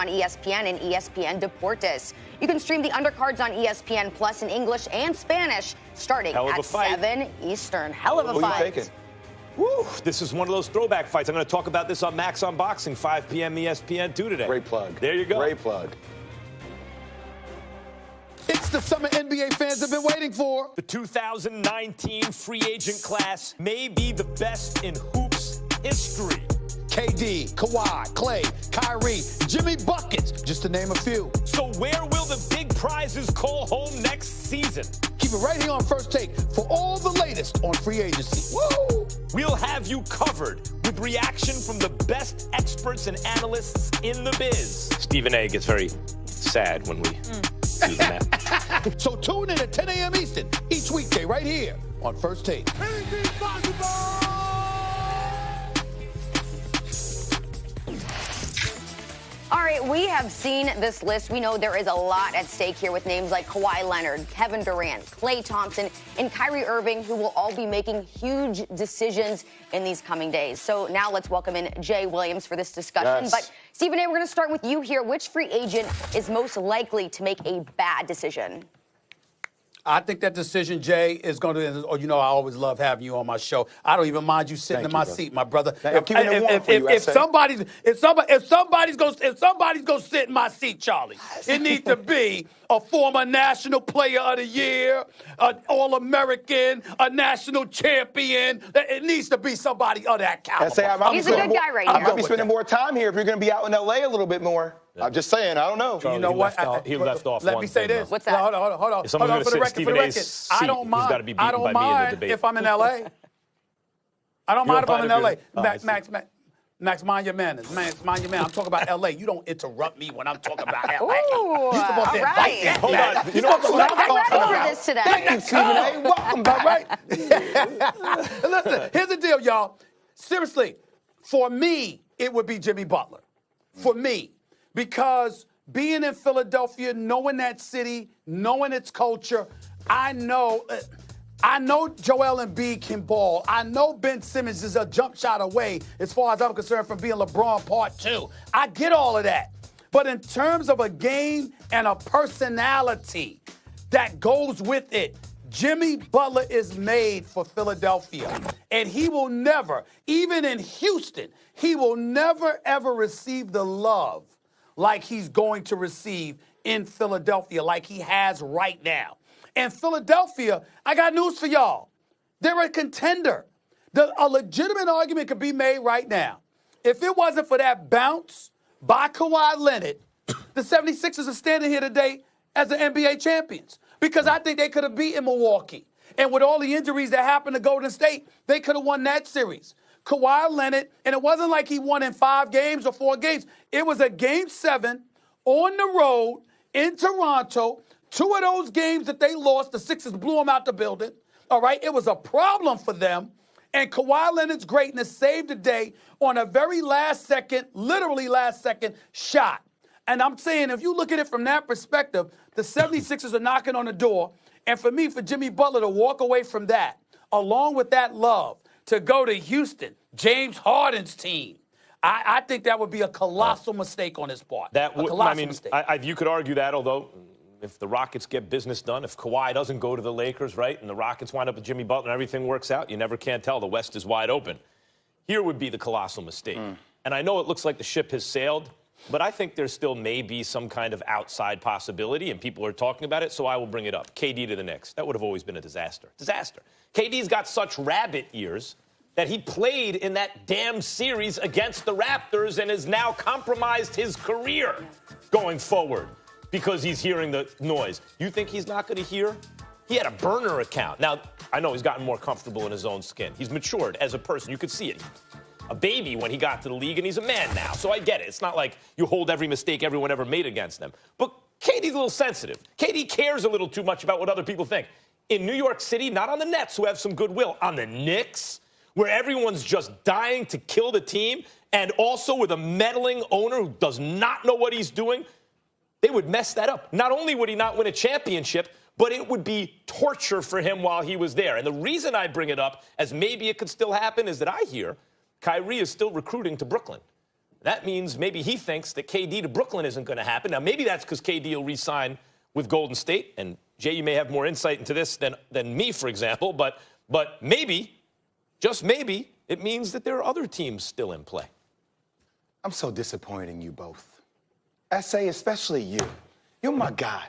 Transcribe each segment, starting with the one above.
on ESPN and ESPN Deportes. You can stream the undercards on ESPN Plus in English and Spanish starting at 7 Eastern. Hell of a fight. Woo, this is one of those throwback fights. I'm going to talk about this on Max Unboxing, 5 p.m. ESPN2 today. Great plug. There you go. Great plug. It's the summer NBA fans have been waiting for. The 2019 free agent class may be the best in hoops history. KD, Kawhi, Clay, Kyrie, Jimmy Buckets, just to name a few. So where will the big prizes call home next season? Keep it right here on First Take for all the latest on free agency. Woo! We'll have you covered with reaction from the best experts and analysts in the biz. Stephen A. gets very sad when we do that. So tune in at 10 a.m. Eastern each weekday right here on First Take. Anything possible! All right, we have seen this list. We know there is a lot at stake here with names like Kawhi Leonard, Kevin Durant, Klay Thompson, and Kyrie Irving, who will all be making huge decisions in these coming days. So now let's welcome in Jay Williams for this discussion. Yes. But Stephen A., we're going to start with you here. Which free agent is most likely to make a bad decision? I think that decision, Jay, is going to, or I always love having you on my show. I don't even mind you sitting in my seat, my brother. If somebody's going to sit in my seat, Charlie, it needs to be a former National Player of the Year, an All-American, a national champion. It needs to be somebody of that caliber. He's a good guy right I'm now. going to be spending more time here if you're going to be out in L.A. a little bit more. Yeah. I'm just saying, I don't know. Charlie, you know what? He left off Let one me say thing, this. What's that? Hold on. If someone's going to sit in Stephen A's seat, I don't mind. he's got to be beaten by me in the debate. If I'm in L.A. I don't mind if I'm in L.A. Max, mind your manners. Mind your manners. I'm talking about L.A. You don't interrupt me when I'm talking about L.A. Ooh, You're supposed to all right. Hold on. You know what I'm ready for this today. Thank you, Stephen A. Welcome back. All right? Listen, here's the deal, y'all. Seriously, for me, it would be Jimmy Butler. For me. Because being in Philadelphia, knowing that city, knowing its culture, I know Joel Embiid can ball. I know Ben Simmons is a jump shot away, as far as I'm concerned, from being LeBron Part 2. I get all of that. But in terms of a game and a personality that goes with it, Jimmy Butler is made for Philadelphia. And he will never, even in Houston, he will never, ever receive the love like he's going to receive in Philadelphia, like he has right now. And Philadelphia, I got news for y'all. They're a contender. A legitimate argument could be made right now. If it wasn't for that bounce by Kawhi Leonard, the 76ers are standing here today as the NBA champions because I think they could have beaten Milwaukee. And with all the injuries that happened to Golden State, they could have won that series. Kawhi Leonard, and it wasn't like he won in 5 games or 4 games. It was a Game 7 on the road in Toronto. 2 of those games that they lost, the Sixers blew them out the building. All right, it was a problem for them. And Kawhi Leonard's greatness saved the day on a very literally last second shot. And I'm saying, if you look at it from that perspective, the 76ers are knocking on the door. And for me, for Jimmy Butler to walk away from that, along with that love, to go to Houston, James Harden's team, I think that would be a colossal mistake on his part. Mistake. You could argue that, although if the Rockets get business done, if Kawhi doesn't go to the Lakers, right, and the Rockets wind up with Jimmy Butler and everything works out, you never can tell. The West is wide open. Here would be the colossal mistake. And I know it looks like the ship has sailed, but I think there still may be some kind of outside possibility, and people are talking about it, so I will bring it up. KD to the Knicks. That would have always been a disaster. Disaster. KD's got such rabbit ears that he played in that damn series against the Raptors and has now compromised his career going forward because he's hearing the noise. You think he's not going to hear? He had a burner account. Now, I know he's gotten more comfortable in his own skin. He's matured as a person. You could see it. A baby when he got to the league, and he's a man now. So I get it. It's not like you hold every mistake everyone ever made against them. But KD's a little sensitive. KD cares a little too much about what other people think. In New York City, not on the Nets, who have some goodwill, on the Knicks, where everyone's just dying to kill the team, and also with a meddling owner who does not know what he's doing, they would mess that up. Not only would he not win a championship, but it would be torture for him while he was there. And the reason I bring it up, as maybe it could still happen, is that I hear Kyrie is still recruiting to Brooklyn. That means maybe he thinks that KD to Brooklyn isn't going to happen. Now, maybe that's because KD will re-sign with Golden State. And, Jay, you may have more insight into this than me, for example. But maybe, just maybe, it means that there are other teams still in play. I'm so disappointed in you both. SA, especially you. You're my guy.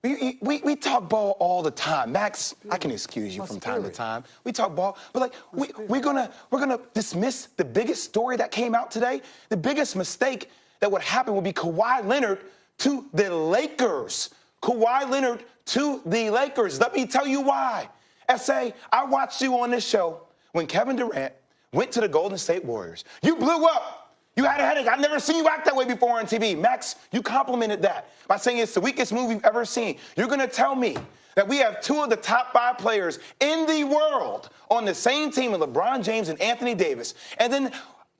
We talk ball all the time. Max, I can excuse you from time to time. We talk ball, but we're gonna dismiss the biggest story that came out today. The biggest mistake that would happen would be Kawhi Leonard to the Lakers. Kawhi Leonard to the Lakers. Let me tell you why. SA, I watched you on this show when Kevin Durant went to the Golden State Warriors. You blew up. You had a headache. I've never seen you act that way before on TV. Max, you complimented that by saying it's the weakest move you've ever seen. You're going to tell me that we have two of the top 5 players in the world on the same team with LeBron James and Anthony Davis. And then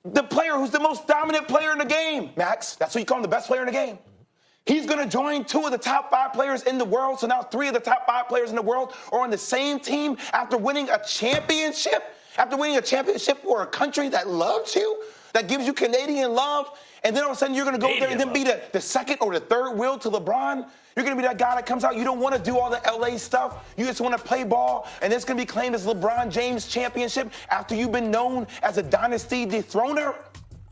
the player who's the most dominant player in the game, Max, that's what you call him, the best player in the game. He's going to join 2 of the top 5 players in the world. So now 3 of the top 5 players in the world are on the same team after winning a championship? After winning a championship for a country that loves you? That gives you Canadian love, and then all of a sudden you're going to go there and then be the second or the third wheel to LeBron? You're going to be that guy that comes out. You don't want to do all the LA stuff. You just want to play ball, and it's going to be claimed as LeBron James championship after you've been known as a dynasty dethroner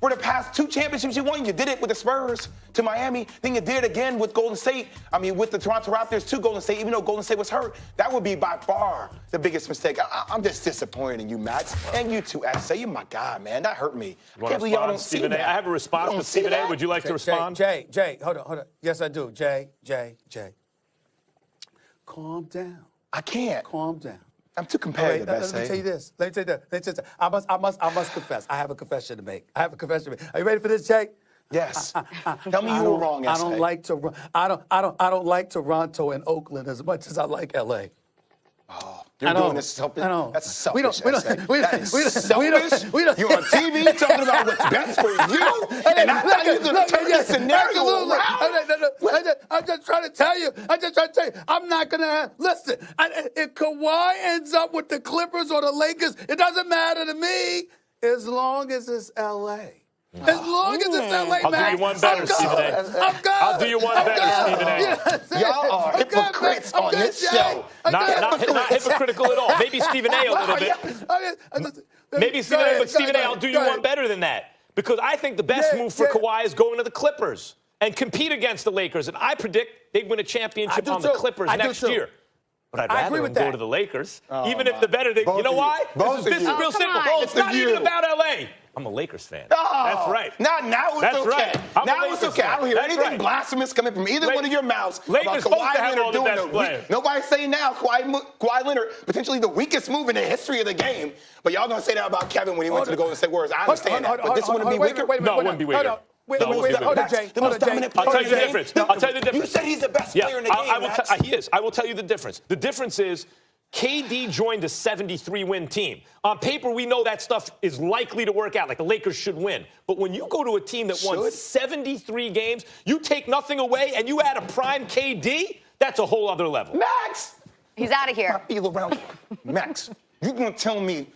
for the past 2 championships you won. You did it with the Spurs to Miami. Then you did it again with Golden State. I mean, with the Toronto Raptors to Golden State, even though Golden State was hurt. That would be by far the biggest mistake. I'm just disappointed in you, Max. And you too, SA. You're my guy, man. That hurt me. I can't believe y'all don't see that. I have a response to Stephen A. Would you like to respond? Jay, hold on. Yes, I do. Jay. Calm down. I can't. Calm down. I'm too competitive, Let me tell you this. I must confess. I have a confession to make. Are you ready for this, Jay? Yes. Tell me you were wrong, SA. I don't like Toronto and Oakland as much as I like LA. Oh, you're doing this selfish. I know. That's selfish. That is selfish. You're on TV talking about what's best for you, and I thought you were going to turn this scenario around. I'm just trying to tell you. I'm not going to listen. If Kawhi ends up with the Clippers or the Lakers, it doesn't matter to me as long as it's L.A. As long as it's LA, I'll do you one better, Stephen A. I'll do you one better, Stephen A. Y'all are hypocrites on this show. Not hypocritical at all. Maybe Stephen A. a little bit. Maybe Stephen A. But Stephen A. I'll do you one better than that. Because I think the best move for Kawhi is going to the Clippers and compete against the Lakers. And I predict they'd win a championship on the Clippers next year. But I'd rather them go to the Lakers, even if the better thing. You know why? This is real simple. It's not even about L.A. I'm a Lakers fan. Oh, that's right. Now it's okay. Right. Now it's okay. I don't hear anything blasphemous coming from either one of your mouths Lakers about Kawhi Leonard doing the Nobody's saying now Kawhi Leonard, potentially the weakest move in the history of the game. But y'all going to say that about Kevin when he went to the Golden State Warriors. I understand that. But this wouldn't be weaker? No, it wouldn't be weaker. Hold on, Jay. The most dominant player. I'll tell you the difference. You said he's the best player in the game, He is. I will tell you the difference. The difference is KD joined a 73-win team. On paper, we know that stuff is likely to work out, like the Lakers should win. But when you go to a team that won 73 games, you take nothing away and you add a prime KD, that's a whole other level. Max! He's out of here. I feel around. Max, you're going to tell me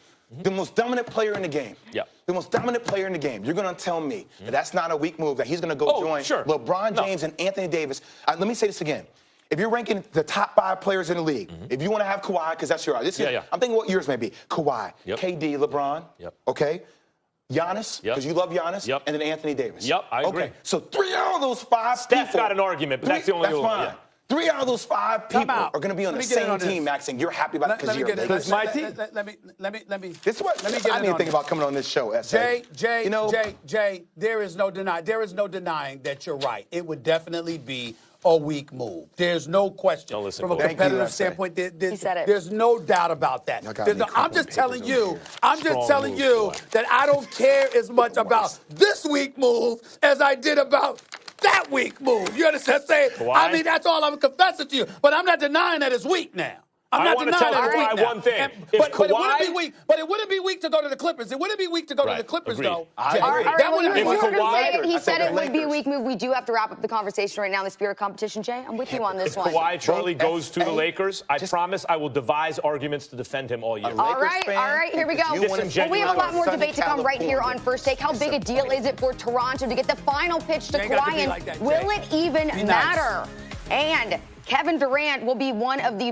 the most dominant player in the game. Yeah. The most dominant player in the game. You're going to tell me that that's not a weak move, that he's going to go join LeBron James and Anthony Davis. Let me say this again. If you're ranking the top 5 players in the league, if you want to have Kawhi, because that's your I'm thinking what yours may be. Kawhi, KD, LeBron, okay? Giannis, because you love Giannis, and then Anthony Davis. I agree. Okay, so 3 out of those 5 Steph's got an argument, but that's the only one. That's fine. 3 out of those 5 people are going to be on the same team, Max, and you're happy about it because you're Lakers. my team. Let me. This is what I need to think about coming on this show, SA. Jay, there is no denying that you're right. It would definitely be a weak move. There's no question. From a competitive standpoint, there's no doubt about that. I'm just telling you that I don't care as much about this weak move as I did about that weak move. You understand what I'm saying? I mean, that's all I'm confessing to you. But I'm not denying that it's weak now. I'm I not want to denying tell that it's Kawhi weak now. one thing. And- If but it wouldn't Kawhi- be weak. But it wouldn't be weak to go to the Clippers. It wouldn't be weak to go to the Clippers, Agreed. though. I Jay. agree. All right, That well, wouldn't you be If were weak. going to Kawhi- say it. He I said said it the would be a Lakers. weak move. We do have to wrap up the conversation right now in the spirit of competition. Jay, I'm with you on this If one. Kawhi Charlie goes to the F-A, Lakers, I promise I will devise arguments to defend him all year. A All Lakers right, fan, all right, here we go. you wanna Well, we have a lot more Sunny debate to come right here on California. First Take. How big a deal is it for Toronto to get the final pitch to You ain't got to Kawhi? be And like that, Jay. will it even Be nice. matter? And Kevin Durant will be one of the